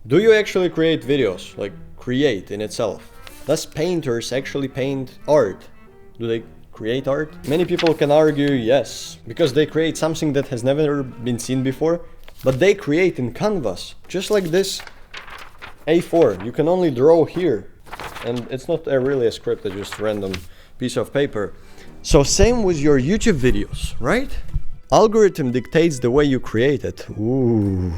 Do you actually create videos? Like, create in itself? Does painters actually paint art? Do they create art? Many people can argue yes, because they create something that has never been seen before, but they create in canvas, just like this A4. You can only draw here, and it's not really a script, it's just random piece of paper. So same with your YouTube videos, right? Algorithm dictates the way you create it. Ooh.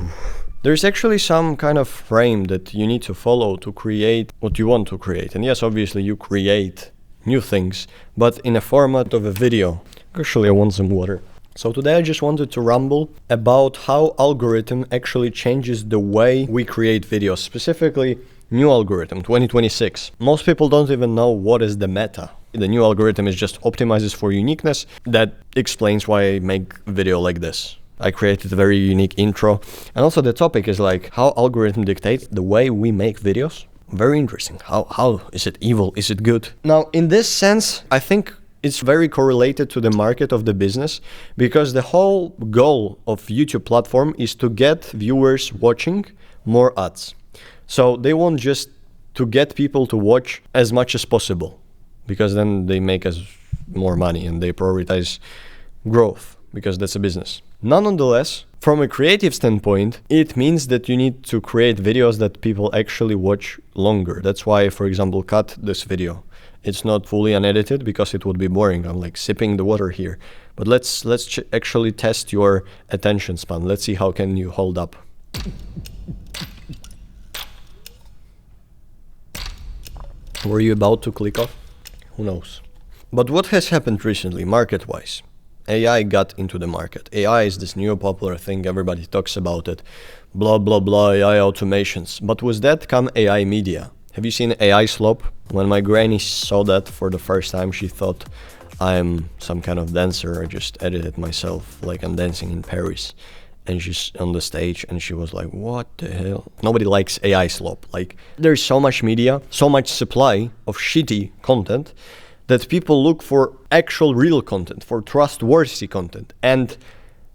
There's actually some kind of frame that you need to follow to create what you want to create. And yes, obviously you create new things, but in a format of a video. Actually, I want some water. So today I just wanted to ramble about how algorithm actually changes the way we create videos, specifically new algorithm 2026. Most people don't even know what is the meta. The new algorithm is just optimizes for uniqueness. That explains why I make video like this. I created a very unique intro. And also the topic is like how algorithm dictates the way we make videos. Very interesting. How is it evil? Is it good? Now, in this sense, I think it's very correlated to the market of the business, because the whole goal of YouTube platform is to get viewers watching more ads. So they want just to get people to watch as much as possible, because then they make us more money and they prioritize growth, because that's a business. Nonetheless, from a creative standpoint, it means that you need to create videos that people actually watch longer. That's why, for example, cut this video. It's not fully unedited because it would be boring. I'm like sipping the water here. But let's actually test your attention span. Let's see how can you hold up. Were you about to click off? Who knows? But what has happened recently, market-wise? AI got into the market. AI is this new popular thing, everybody talks about it. Blah, blah, blah, AI automations. But with that come AI media. Have you seen AI slop? When my granny saw that for the first time, she thought I'm some kind of dancer. I just edited myself like I'm dancing in Paris. And she's on the stage and she was like, what the hell? Nobody likes AI slop. Like, there's so much media, so much supply of shitty content that people look for actual real content, for trustworthy content. And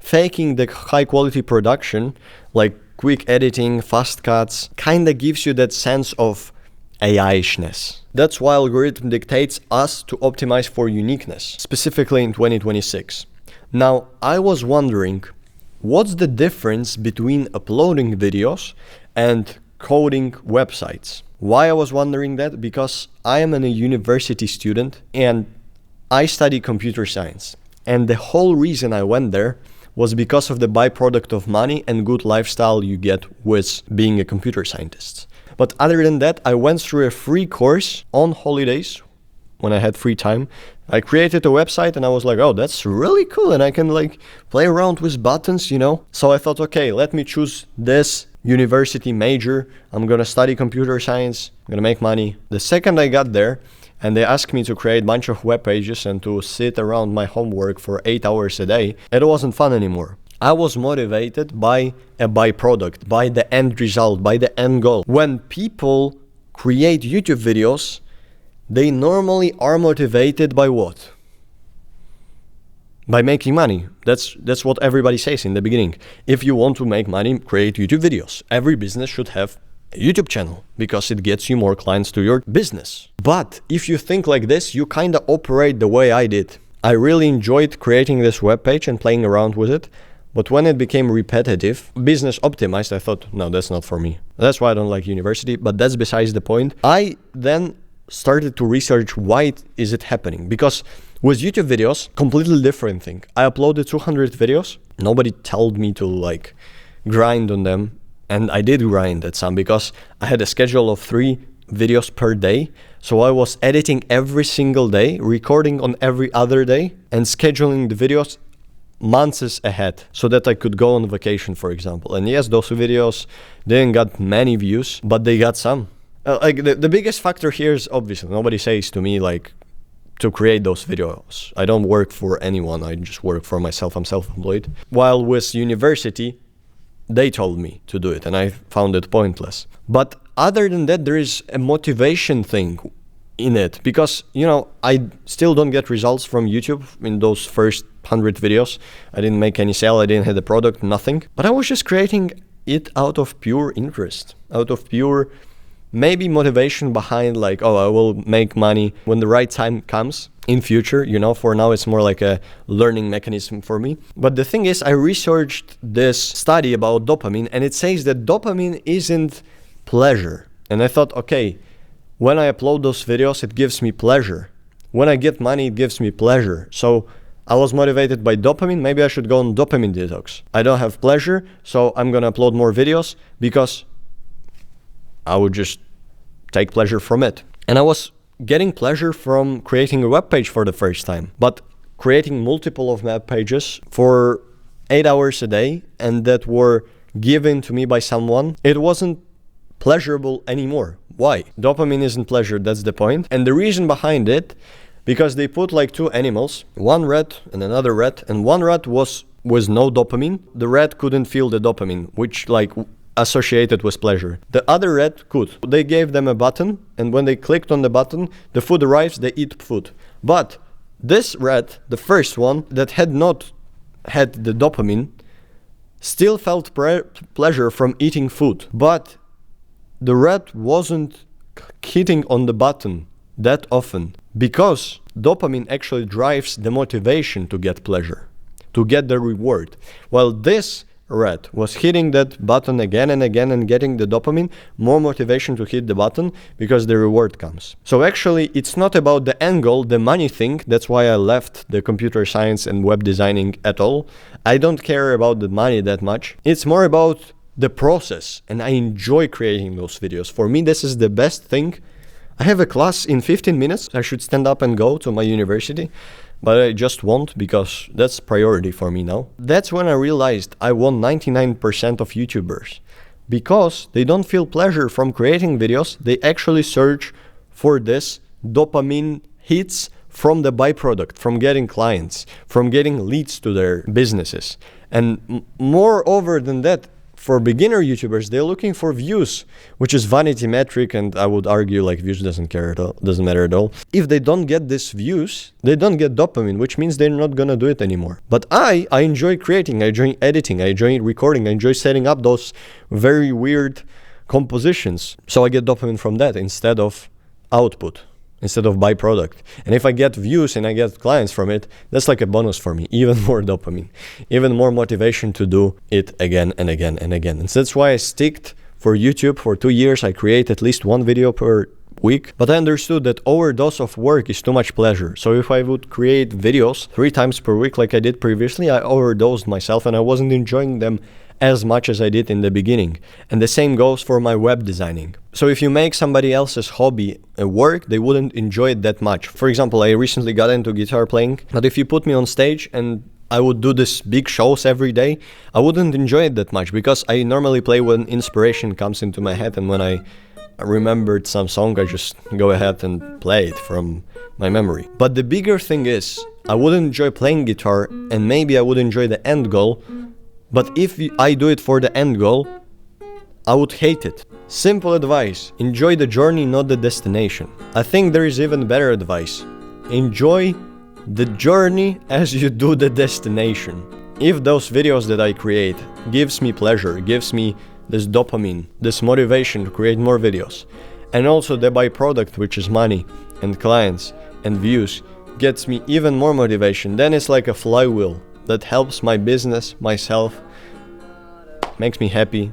faking the high quality production, like quick editing, fast cuts, kinda gives you that sense of AI-ishness. That's why algorithm dictates us to optimize for uniqueness, specifically in 2026. Now, I was wondering, what's the difference between uploading videos and coding websites? Why I was wondering that? Because I am a university student and I study computer science. And the whole reason I went there was because of the byproduct of money and good lifestyle you get with being a computer scientist. But other than that, I went through a free course on holidays when I had free time. I created a website and I was like, oh, that's really cool. And I can like play around with buttons, you know? So I thought, okay, let me choose this university major. I'm gonna study computer science. I'm gonna make money. The second I got there and they asked me to create a bunch of web pages and to sit around my homework for 8 hours a day, it wasn't fun anymore. I was motivated by a byproduct, by the end result, by the end goal. When people create YouTube videos, they normally are motivated by what? By making money. That's what everybody says in the beginning. If you want to make money, create YouTube videos. Every business should have a YouTube channel because it gets you more clients to your business. But if you think like this, you kind of operate the way I did. I really enjoyed creating this webpage and playing around with it. But when it became repetitive, business optimized, I thought, no, that's not for me. That's why I don't like university, but that's besides the point. I then started to research why is it happening. Because with YouTube videos, completely different thing. I uploaded 200 videos. Nobody told me to like grind on them. And I did grind at some because I had a schedule of 3 videos per day. So I was editing every single day, recording on every other day, and scheduling the videos months ahead so that I could go on vacation, for example. And yes, those videos didn't get many views, but they got some. Like the biggest factor here is obviously nobody says to me like to create those videos. I don't work for anyone. I just work for myself. I'm self-employed. While with university, they told me to do it and I found it pointless. But other than that, there is a motivation thing in it because, you know, I still don't get results from YouTube in those first 100 videos. I didn't make any sale. I didn't have the product, nothing. But I was just creating it out of pure interest, out of pure maybe motivation behind like, oh, I will make money when the right time comes in future. For now it's more like a learning mechanism for me. But the thing is, I researched this study about dopamine, and it says that dopamine isn't pleasure. And I thought, okay, when I upload those videos, it gives me pleasure. When I get money, it gives me pleasure. So I was motivated by dopamine. Maybe I should go on dopamine detox. I don't have pleasure, so I'm gonna upload more videos because I would just take pleasure from it. And I was getting pleasure from creating a web page for the first time. But creating multiple of web pages for 8 hours a day and that were given to me by someone, it wasn't pleasurable anymore. Why? Dopamine isn't pleasure, that's the point. And the reason behind it, because they put like two animals, one rat and another rat, and one rat was no dopamine. The rat couldn't feel the dopamine, which like associated with pleasure. The other rat could. They gave them a button, and when they clicked on the button, the food arrives, they eat food. But this rat, the first one that had not had the dopamine, still felt pleasure from eating food. But the rat wasn't hitting on the button that often because dopamine actually drives the motivation to get pleasure, to get the reward. While this rat was hitting that button again and again and getting the dopamine, more motivation to hit the button because the reward comes. So actually, it's not about the end goal, the money thing. That's why I left the computer science and web designing at all. I don't care about the money that much. It's more about the process, and I enjoy creating those videos. For me, this is the best thing. I have a class in 15 minutes. I should stand up and go to my university, but I just won't because that's priority for me now. That's when I realized I want 99% of YouTubers. Because they don't feel pleasure from creating videos, they actually search for this dopamine hits from the byproduct, from getting clients, from getting leads to their businesses. And moreover than that, for beginner YouTubers, they're looking for views, which is vanity metric, and I would argue like views doesn't matter at all. If they don't get these views, they don't get dopamine, which means they're not gonna do it anymore. But I enjoy creating, I enjoy editing, I enjoy recording, I enjoy setting up those very weird compositions. So I get dopamine from that instead of output, instead of byproduct. And if I get views and I get clients from it, that's like a bonus for me, even more dopamine, even more motivation to do it again and again and again. And so that's why I sticked for YouTube for 2 years. I create at least one video per week, but I understood that overdose of work is too much pleasure. So if I would create videos 3 times per week like I did previously, I overdosed myself and I wasn't enjoying them as much as I did in the beginning. And the same goes for my web designing. So if you make somebody else's hobby a work, they wouldn't enjoy it that much. For example, I recently got into guitar playing, but if you put me on stage and I would do this big shows every day, I wouldn't enjoy it that much because I normally play when inspiration comes into my head, and when I remembered some song, I just go ahead and play it from my memory. But the bigger thing is, I wouldn't enjoy playing guitar, and maybe I would enjoy the end goal. But if I do it for the end goal, I would hate it. Simple advice: enjoy the journey, not the destination. I think there is even better advice: enjoy the journey as you do the destination. If those videos that I create gives me pleasure, gives me this dopamine, this motivation to create more videos, and also the byproduct, which is money and clients and views, gets me even more motivation, then it's like a flywheel that helps my business, myself, makes me happy.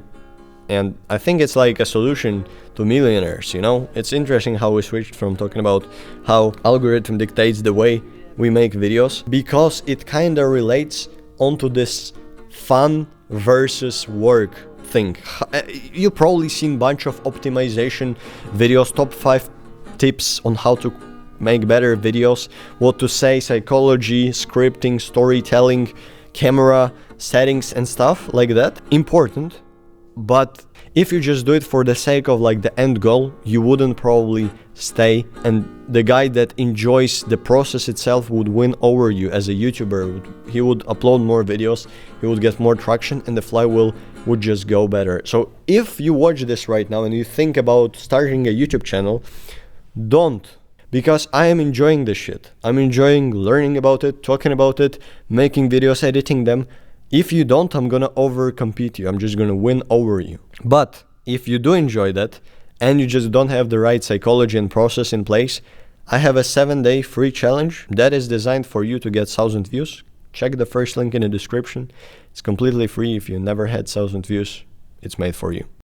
And I think it's like a solution to millionaires, It's interesting how we switched from talking about how algorithm dictates the way we make videos, because it kind of relates onto this fun versus work thing. You've probably seen a bunch of optimization videos, top 5 tips on how to make better videos, what to say, psychology, scripting, storytelling, camera settings and stuff like that. Important, but if you just do it for the sake of like the end goal, you wouldn't probably stay, and the guy that enjoys the process itself would win over you as a YouTuber. He would upload more videos, he would get more traction, and the flywheel would just go better. So if you watch this right now and you think about starting a YouTube channel, don't. Because I am enjoying this shit. I'm enjoying learning about it, talking about it, making videos, editing them. If you don't, I'm gonna overcompete you. I'm just gonna win over you. But if you do enjoy that, and you just don't have the right psychology and process in place, I have a 7-day free challenge that is designed for you to get 1,000 views. Check the first link in the description. It's completely free. If you never had 1,000 views, it's made for you.